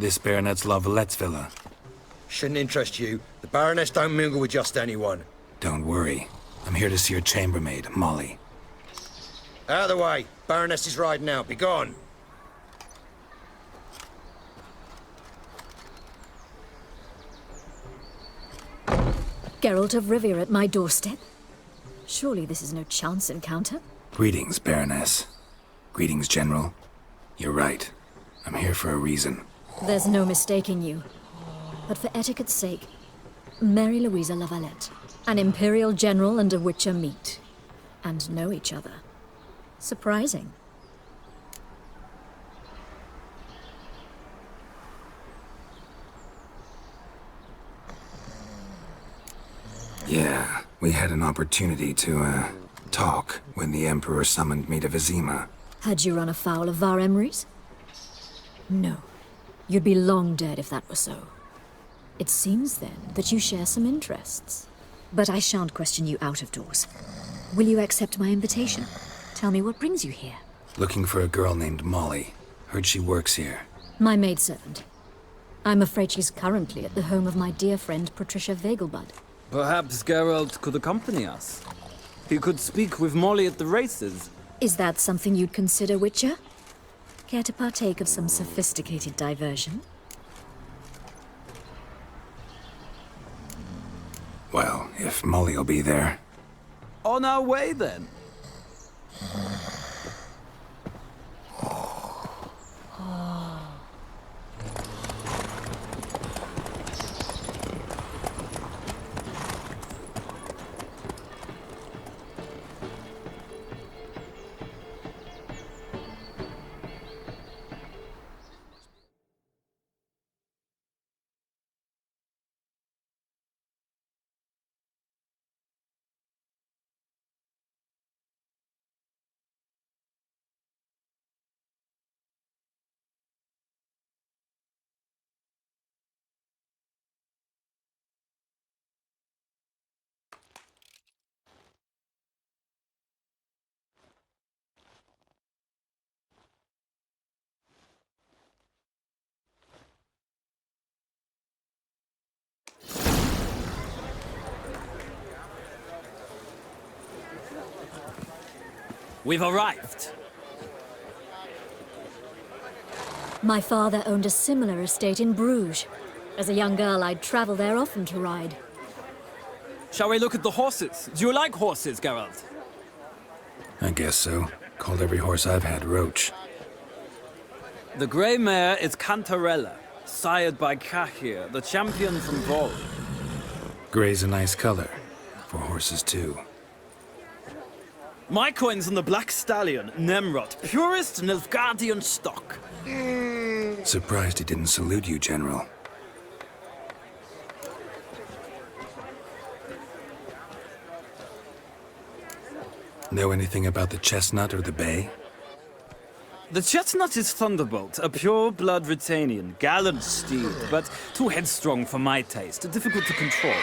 This Baronet's La Vallette's villa. Shouldn't interest you. The Baroness don't mingle with just anyone. Don't worry. I'm here to see your chambermaid, Molly. Out of the way. Baroness is riding out. Be gone. Geralt of Rivia at my doorstep? Surely this is no chance encounter? Greetings, Baroness. Greetings, General. You're right. I'm here for a reason. There's no mistaking you. But for etiquette's sake, Mary Louisa La Valette. An Imperial General and a Witcher meet. And know each other. Surprising. Yeah, we had an opportunity to, talk when the Emperor summoned me to Vizima. Had you run afoul of Var Emrys? No. You'd be long dead if that were so. It seems, then, that you share some interests. But I shan't question you out of doors. Will you accept my invitation? Tell me what brings you here. Looking for a girl named Molly. Heard she works here. My maidservant. I'm afraid she's currently at the home of my dear friend Patricia Vegelbud. Perhaps Geralt could accompany us. He could speak with Molly at the races. Is that something you'd consider, Witcher? Care to partake of some sophisticated diversion? Well, if Molly'll be there. On our way, then. We've arrived. My father owned a similar estate in Bruges. As a young girl, I'd travel there often to ride. Shall we look at the horses? Do you like horses, Geralt? I guess so. Called every horse I've had Roach. The grey mare is Cantarella, sired by Cahir, the champion from Vol. Gray's a nice color. For horses, too. My coin's on the Black Stallion, Nemrod, purest Nilfgaardian stock. Surprised he didn't salute you, General. Know anything about the chestnut or the bay? The chestnut is Thunderbolt, a pure-blood Retanian, gallant steed, but too headstrong for my taste, difficult to control.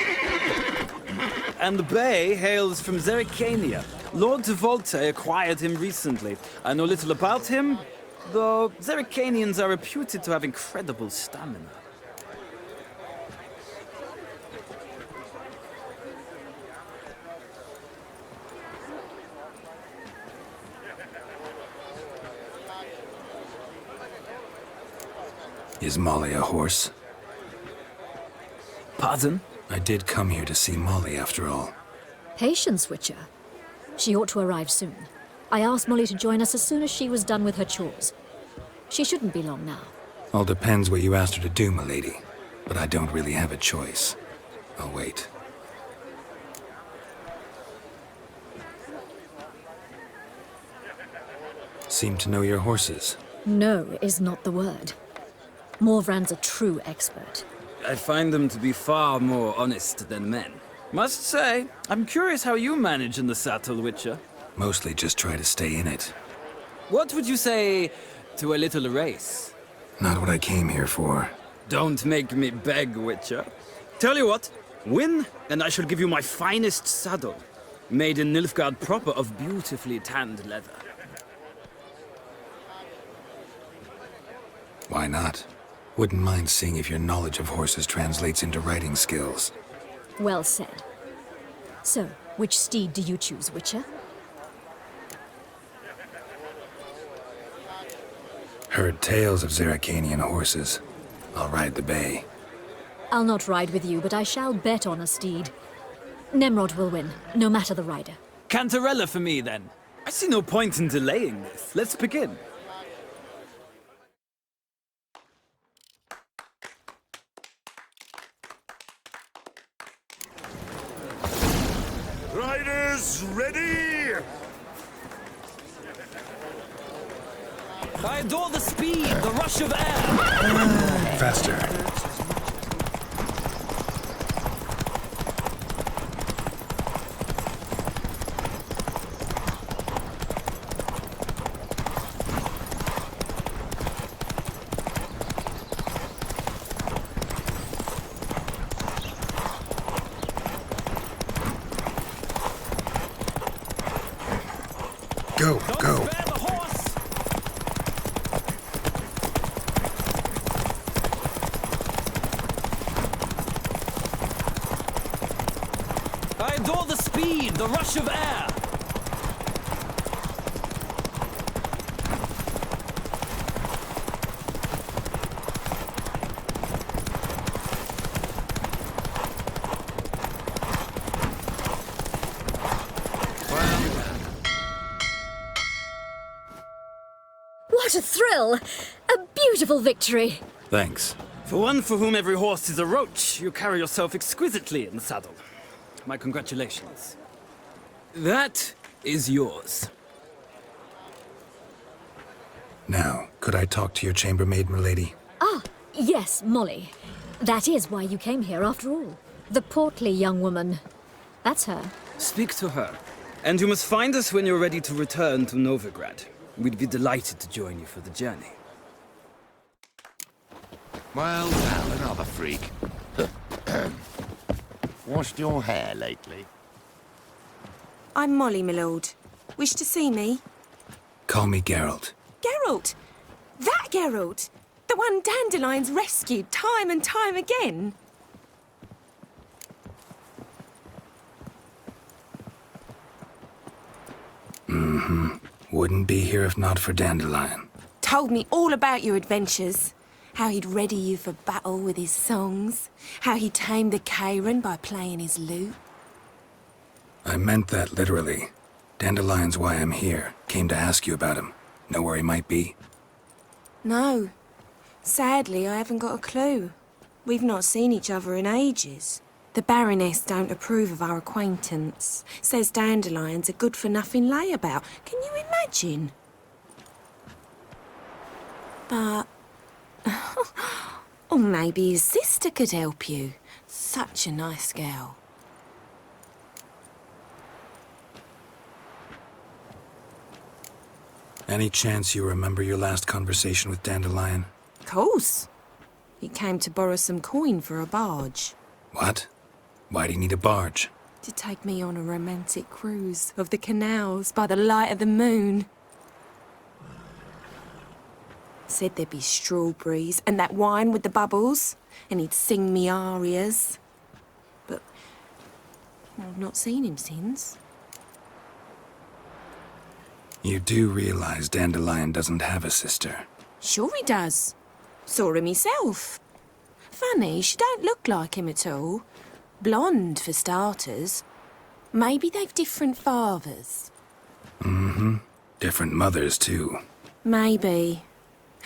And the bay hails from Zerrikania. Lord de Volte acquired him recently. I know little about him, though Zerrikanians are reputed to have incredible stamina. Is Molly a horse? Pardon? I did come here to see Molly, after all. Patience, Witcher. She ought to arrive soon. I asked Molly to join us as soon as she was done with her chores. She shouldn't be long now. All depends what you asked her to do, milady. But I don't really have a choice. I'll wait. Seem to know your horses. No is not the word. Morvran's a true expert. I find them to be far more honest than men. Must say, I'm curious how you manage in the saddle, Witcher. Mostly just try to stay in it. What would you say to a little race? Not what I came here for. Don't make me beg, Witcher. Tell you what, win, and I shall give you my finest saddle. Made in Nilfgaard proper of beautifully tanned leather. Why not? Wouldn't mind seeing if your knowledge of horses translates into riding skills. Well said. So, which steed do you choose, Witcher? Heard tales of Zeracanian horses. I'll ride the bay. I'll not ride with you, but I shall bet on a steed. Nemrod will win, no matter the rider. Cantarella for me, then. I see no point in delaying this. Let's begin. Riders, ready! I adore the speed, the rush of air. Faster. Go, go. Spare the horse. I adore the speed, the rush of air. What a thrill! A beautiful victory! Thanks. For one for whom every horse is a roach, you carry yourself exquisitely in the saddle. My congratulations. That is yours. Now, could I talk to your chambermaid, milady? Ah, yes, Molly. That is why you came here after all. The portly young woman. That's her. Speak to her. And you must find us when you're ready to return to Novigrad. We'd be delighted to join you for the journey. Well, another freak. Washed your hair lately? I'm Molly, my lord. Wish to see me? Call me Geralt. Geralt! That Geralt! The one Dandelion's rescued time and time again! Wouldn't be here if not for Dandelion. Told me all about your adventures. How he'd ready you for battle with his songs. How he tamed the Karen by playing his lute. I meant that literally. Dandelion's why I'm here. Came to ask you about him. Know where he might be? No. Sadly, I haven't got a clue. We've not seen each other in ages. The Baroness don't approve of our acquaintance. Says Dandelion's a good-for-nothing layabout. Can you imagine? But... or maybe his sister could help you. Such a nice girl. Any chance you remember your last conversation with Dandelion? Course. He came to borrow some coin for a barge. What? Why do you need a barge? To take me on a romantic cruise of the canals by the light of the moon. Said there'd be strawberries and that wine with the bubbles, and he'd sing me arias. But I've not seen him since. You do realize Dandelion doesn't have a sister. Sure he does. Saw him himself. Funny, she don't look like him at all. Blonde, for starters. Maybe they've different fathers. Different mothers, too. Maybe.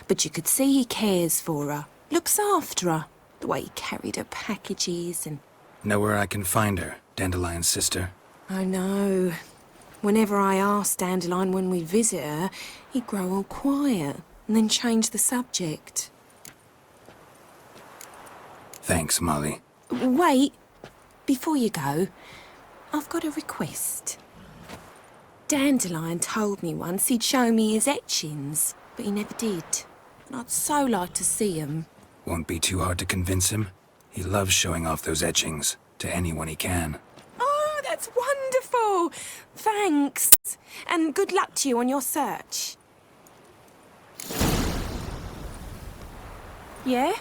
But you could see he cares for her. Looks after her. The way he carried her packages and... Know where I can find her, Dandelion's sister? I know. Whenever I asked Dandelion when we'd visit her, he'd grow all quiet and then change the subject. Thanks, Molly. Wait. Before you go, I've got a request. Dandelion told me once he'd show me his etchings, but he never did. And I'd so like to see 'em. Won't be too hard to convince him. He loves showing off those etchings to anyone he can. Oh, that's wonderful! Thanks. And good luck to you on your search. Yeah?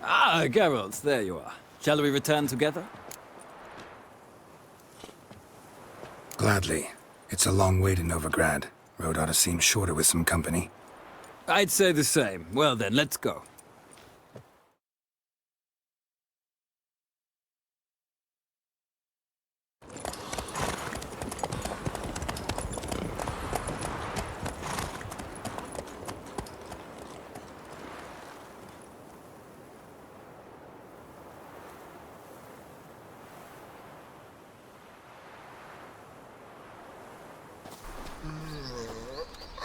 Ah, Geralt, there you are. Shall we return together? Gladly. It's a long way to Novigrad. Road ought to seem shorter with some company. I'd say the same. Well then, let's go.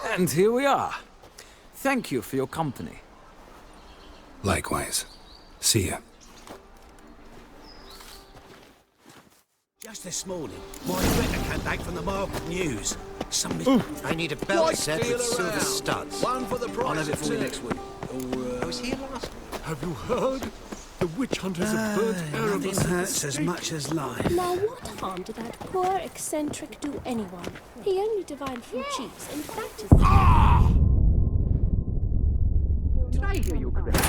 And here we are. Thank you for your company. Likewise. See ya. Just this morning, my letter came back from the market news. I need a belt set with silver studs. One for the price. I'll have it of for you two. next week. I was here last week. Have you heard? The witch hunters have burnt Nothing Erebus. hurts as much as life. Now what harm did that poor eccentric do anyone? He only divined from cheats, and that is... Did I hear you correctly?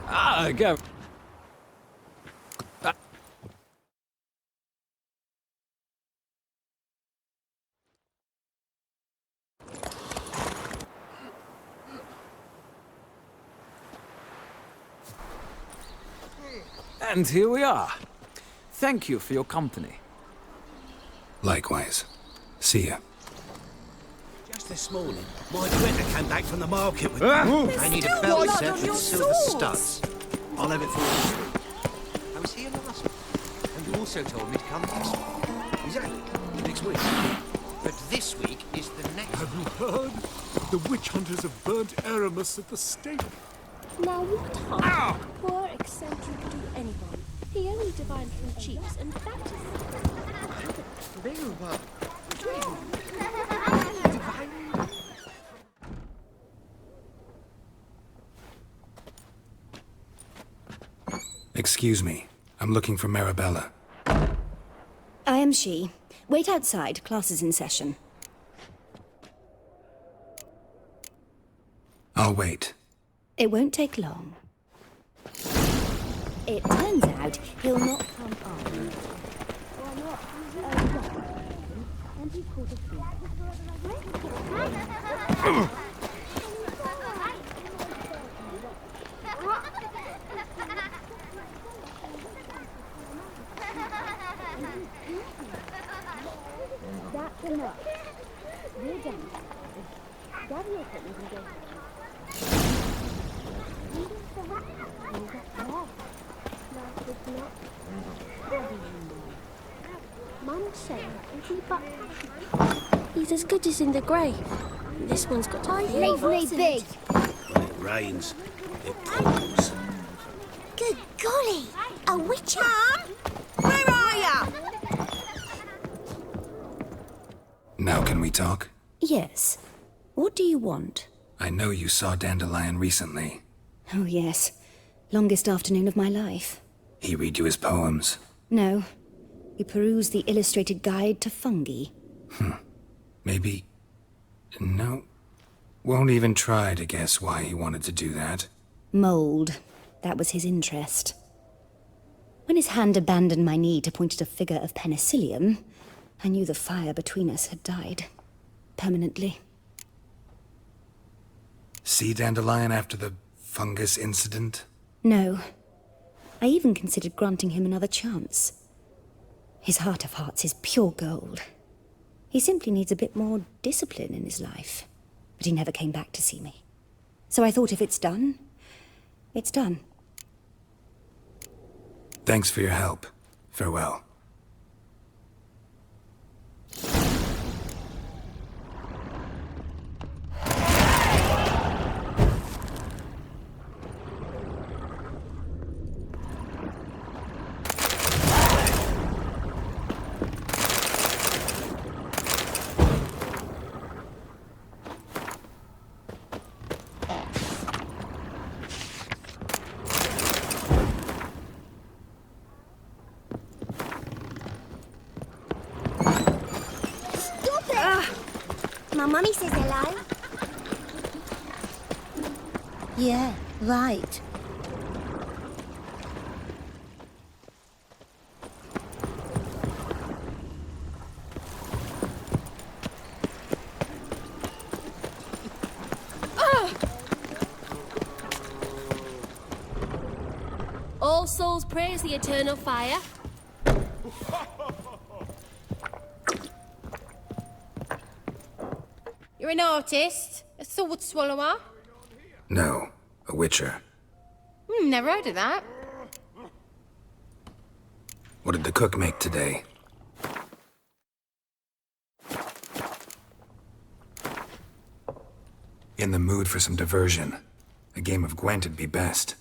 Ah, Geralt. And here we are. Thank you for your company. Likewise. See ya. Just this morning, my letter came back from the market with... I need a belt blood set on with your silver swords. studs. I'll have it for you. I was here last week. And you also told me to come next week. Exactly. Next week. But this week is the next. Have you heard? The witch hunters have burnt Erebus at the stake. Now what harm did that poor eccentric do anyone? He only divined from cheats, and that is... Very well. Excuse me. I'm looking for Marabella. I am she. Wait outside. Class is in session. I'll wait. It won't take long. It turns out he'll not come on. And he called a thief. That's enough. We're done. Gather your equipment and go. Mum said, but he's as good as in the grave. This one's got to Leave me big. When it rains, it pours. Good golly! A witch hunt? Where are ya? Now can we talk? Yes. What do you want? I know you saw Dandelion recently. Oh, yes. Longest afternoon of my life. He read you his poems. No. He perused the illustrated guide to fungi. Maybe... No. Won't even try to guess why he wanted to do that. Mold. That was his interest. When his hand abandoned my knee to point at a figure of penicillium, I knew the fire between us had died. Permanently. See Dandelion after the fungus incident? No. I even considered granting him another chance. His heart of hearts is pure gold. He simply needs a bit more discipline in his life. But he never came back to see me. So I thought if it's done, it's done. Thanks for your help. Farewell. My mummy says hello. Yeah, right. All souls praise the eternal fire. You're an artist? A sword swallower? No, a witcher. Never heard of that. What did the cook make today? In the mood for some diversion. A game of Gwent'd be best.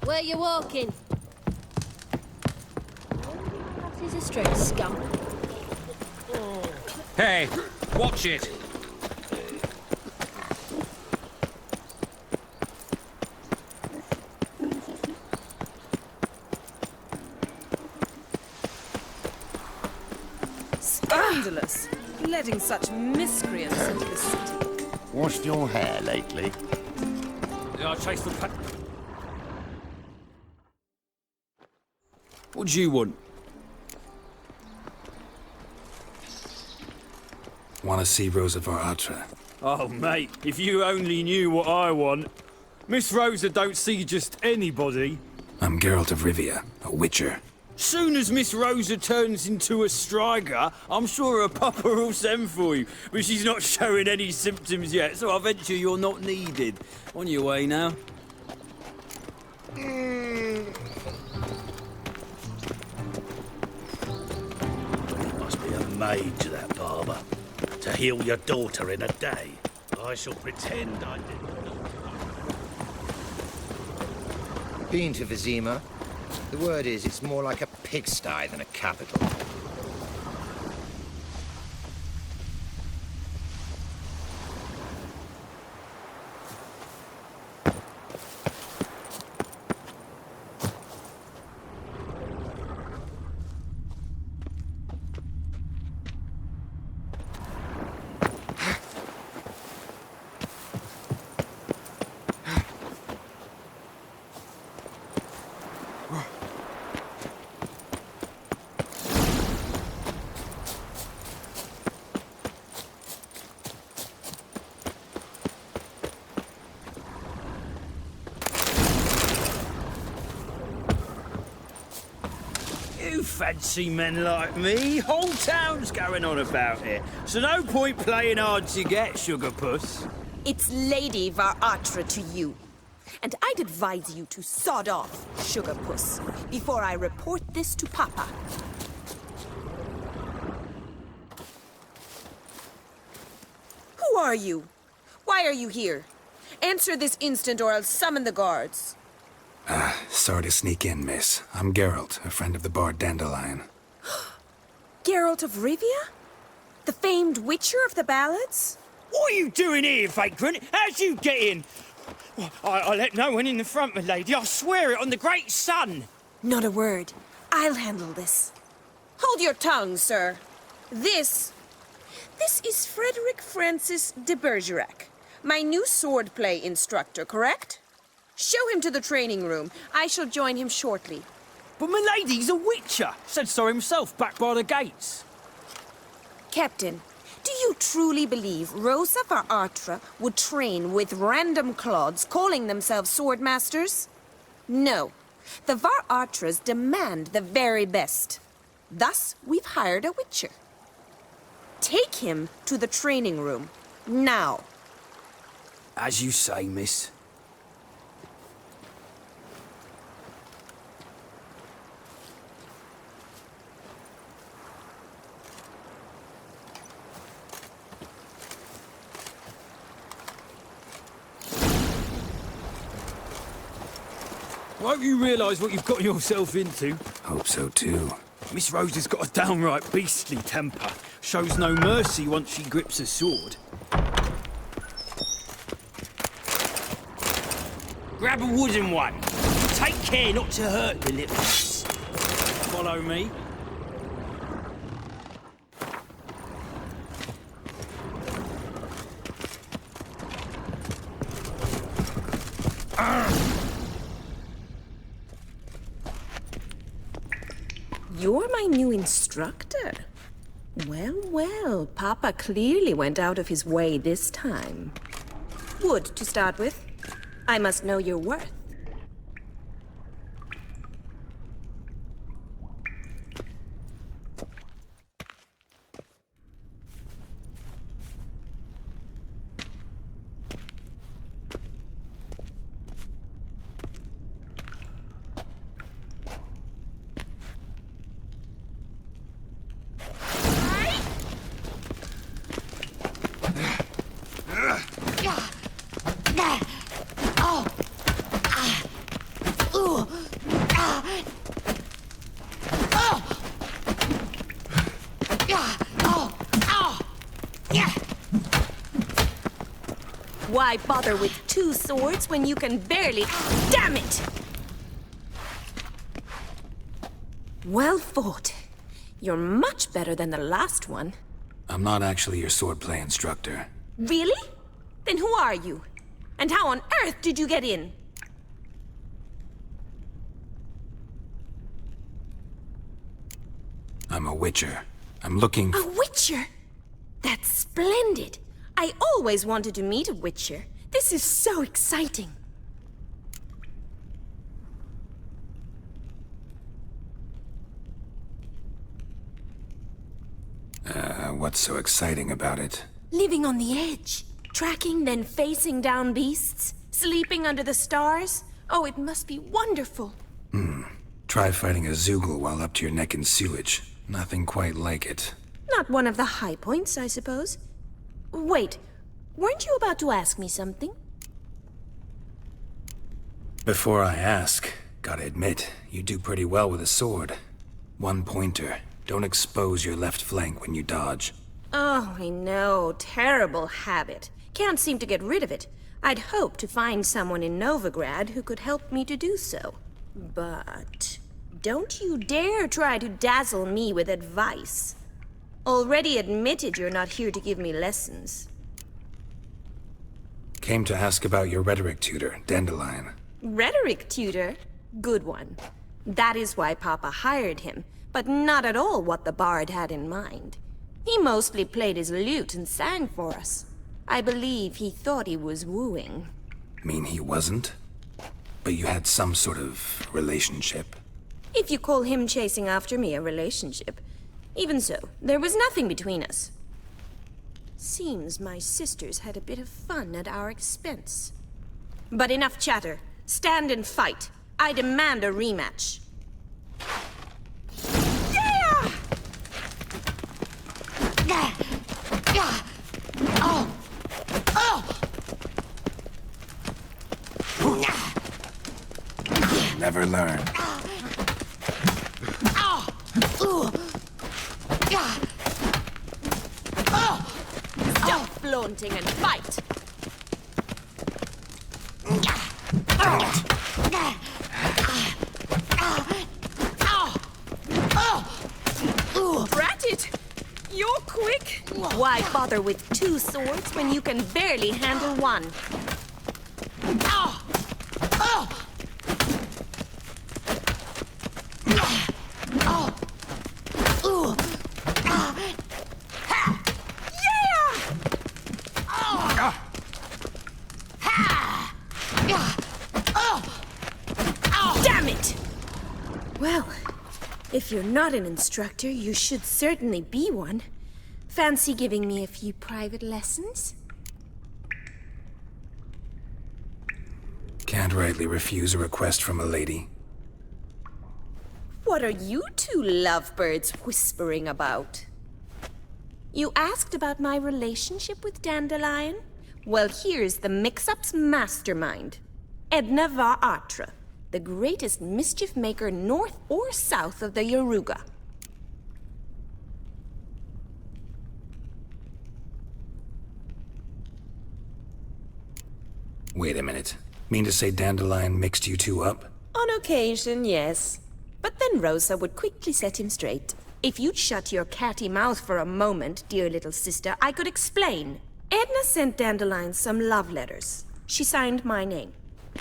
Where you walking? That is a straight scum. Hey, watch it. Scandalous. Letting such miscreants into the city. Washed your hair lately? I chased the What do you want? Want to see Rosa Atra? Oh, mate, if you only knew what I want. Miss Rosa don't see just anybody. I'm Geralt of Rivia, a witcher. Soon as Miss Rosa turns into a striker, I'm sure her papa will send for you. But she's not showing any symptoms yet, so I venture you're not needed. On your way now. He must be amazed, that barber. To heal your daughter in a day. I shall pretend I didn't. Been to Vizima? The word is, it's more like a pigsty than a capital. You fancy men like me? Whole town's going on about it. So no point playing hard to get, sugar puss. It's Lady Varatra to you. And I'd advise you to sod off, sugar puss, before I report this to Papa. Who are you? Why are you here? Answer this instant or I'll summon the guards. Sorry to sneak in, miss. I'm Geralt, a friend of the bard Dandelion. Geralt of Rivia? The famed witcher of the ballads? What are you doing here, vagrant? How'd you get in? I let no one in the front, my lady. I swear it on the great sun. Not a word. I'll handle this. Hold your tongue, sir. This is Frederick Francis de Bergerac, my new swordplay instructor, correct? Show him to the training room. I shall join him shortly. But my lady's a witcher. Said so himself back by the gates. Captain, do you truly believe Rosa Varatra would train with random clods calling themselves swordmasters? No. The Varatras demand the very best. Thus, we've hired a witcher. Take him to the training room, now. As you say, miss. Won't you realise what you've got yourself into? Hope so too. Miss Rosa's got a downright beastly temper. Shows no mercy once she grips a sword. Grab a wooden one. Take care not to hurt the little miss. Follow me. You're my new instructor. Well, well, Papa clearly went out of his way this time. Wood, to start with. I must know your worth. Why bother with two swords when you can barely... Damn it! Well fought. You're much better than the last one. I'm not actually your swordplay instructor. Really? Then who are you? And how on earth did you get in? I'm a witcher. I'm looking... A witcher? That's splendid. I always wanted to meet a witcher. This is so exciting. What's so exciting about it? Living on the edge. Tracking, then facing down beasts. Sleeping under the stars. Oh, it must be wonderful. Try fighting a Zoogle while up to your neck in sewage. Nothing quite like it. Not one of the high points, I suppose. Wait, weren't you about to ask me something? Before I ask, gotta admit, you do pretty well with a sword. One pointer. Don't expose your left flank when you dodge. Oh, I know. Terrible habit. Can't seem to get rid of it. I'd hoped to find someone in Novigrad who could help me to do so. But don't you dare try to dazzle me with advice. Already admitted you're not here to give me lessons. Came to ask about your rhetoric tutor, Dandelion. Rhetoric tutor? Good one. That is why Papa hired him, but not at all what the bard had in mind. He mostly played his lute and sang for us. I believe he thought he was wooing. Mean he wasn't? But you had some sort of relationship? If you call him chasing after me a relationship. Even so, there was nothing between us. Seems my sisters had a bit of fun at our expense. But enough chatter. Stand and fight. I demand a rematch. Yeah! Oh! Oh! Never learn. Stop flaunting and fight! Brat it! You're quick! Why bother with two swords when you can barely handle one? Damn it! Well, if you're not an instructor, you should certainly be one. Fancy giving me a few private lessons? Can't rightly refuse a request from a lady. What are you two lovebirds whispering about? You asked about my relationship with Dandelion? Well, here's the mix-up's mastermind. Edna var Atra, the greatest mischief maker north or south of the Yaruga. Wait a minute. Mean to say Dandelion mixed you two up? On occasion, yes. But then Rosa would quickly set him straight. If you'd shut your catty mouth for a moment, dear little sister, I could explain. Edna sent Dandelion some love letters. She signed my name.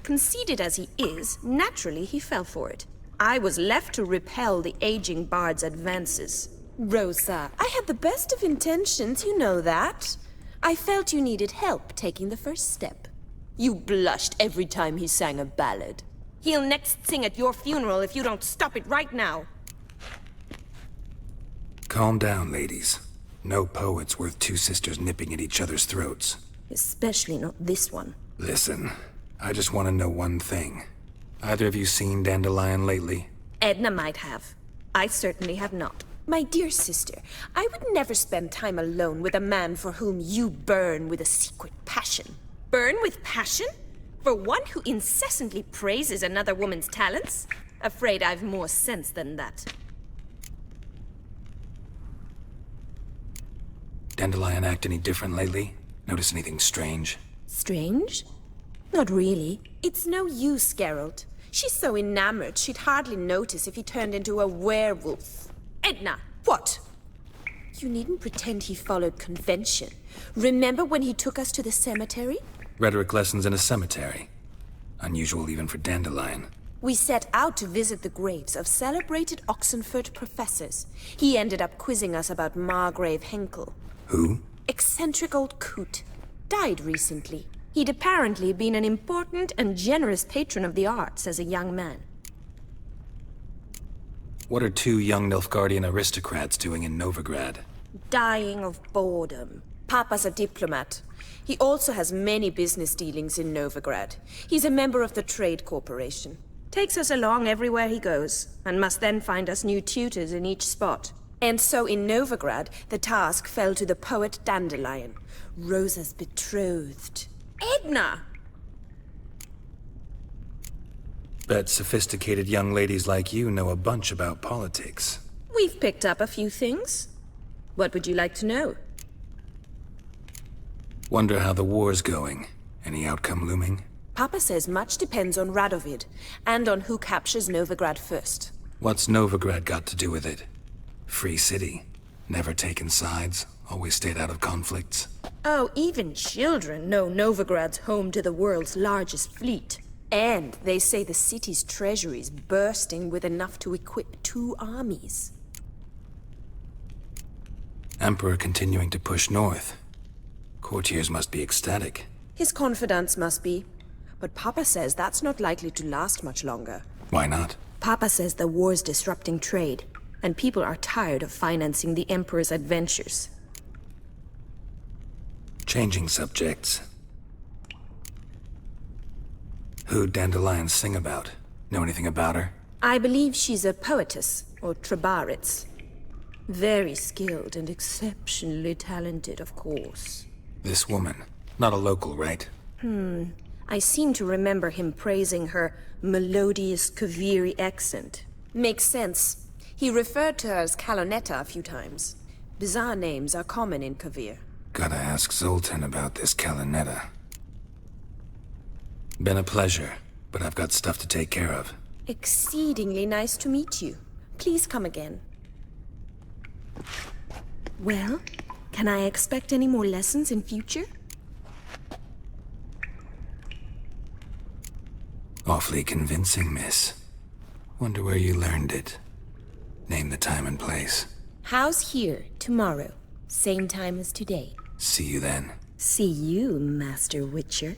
Conceited as he is, naturally he fell for it. I was left to repel the aging bard's advances. Rosa, I had the best of intentions, you know that. I felt you needed help taking the first step. You blushed every time he sang a ballad. He'll next sing at your funeral if you don't stop it right now. Calm down, ladies. No poet's worth two sisters nipping at each other's throats. Especially not this one. Listen, I just want to know one thing. Either of you seen Dandelion lately? Edna might have. I certainly have not. My dear sister, I would never spend time alone with a man for whom you burn with a secret passion. Burn with passion? For one who incessantly praises another woman's talents? Afraid I've more sense than that. Dandelion act any different lately? Notice anything strange? Strange? Not really. It's no use, Geralt. She's so enamored she'd hardly notice if he turned into a werewolf. Edna! What? You needn't pretend he followed convention. Remember when he took us to the cemetery? Rhetoric lessons in a cemetery. Unusual even for Dandelion. We set out to visit the graves of celebrated Oxenford professors. He ended up quizzing us about Margrave Henkel. Who? Eccentric old coot. Died recently. He'd apparently been an important and generous patron of the arts as a young man. What are two young Nilfgaardian aristocrats doing in Novigrad? Dying of boredom. Papa's a diplomat. He also has many business dealings in Novigrad. He's a member of the Trade Corporation. Takes us along everywhere he goes, and must then find us new tutors in each spot. And so in Novigrad, the task fell to the poet Dandelion, Rosa's betrothed. Edna! Bet sophisticated young ladies like you know a bunch about politics. We've picked up a few things. What would you like to know? Wonder how the war's going. Any outcome looming? Papa says much depends on Radovid, and on who captures Novigrad first. What's Novigrad got to do with it? Free city. Never taken sides. Always stayed out of conflicts. Oh, even children know Novigrad's home to the world's largest fleet. And they say the city's treasury's bursting with enough to equip 2 armies. Emperor continuing to push north. Courtiers must be ecstatic. His confidants must be. But Papa says that's not likely to last much longer. Why not? Papa says the war's disrupting trade, and people are tired of financing the Emperor's adventures. Changing subjects. Who'd Dandelion sing about? Know anything about her? I believe she's a poetess, or trabaritz. Very skilled and exceptionally talented, of course. This woman. Not a local, right? I seem to remember him praising her melodious Kaviri accent. Makes sense. He referred to her as Calonetta a few times. Bizarre names are common in Kavir. Gotta ask Zoltan about this Calonetta. Been a pleasure, but I've got stuff to take care of. Exceedingly nice to meet you. Please come again. Well, can I expect any more lessons in future? Awfully convincing, miss. Wonder where you learned it. Name the time and place. House here, tomorrow. Same time as today. See you then. See you, Master Witcher.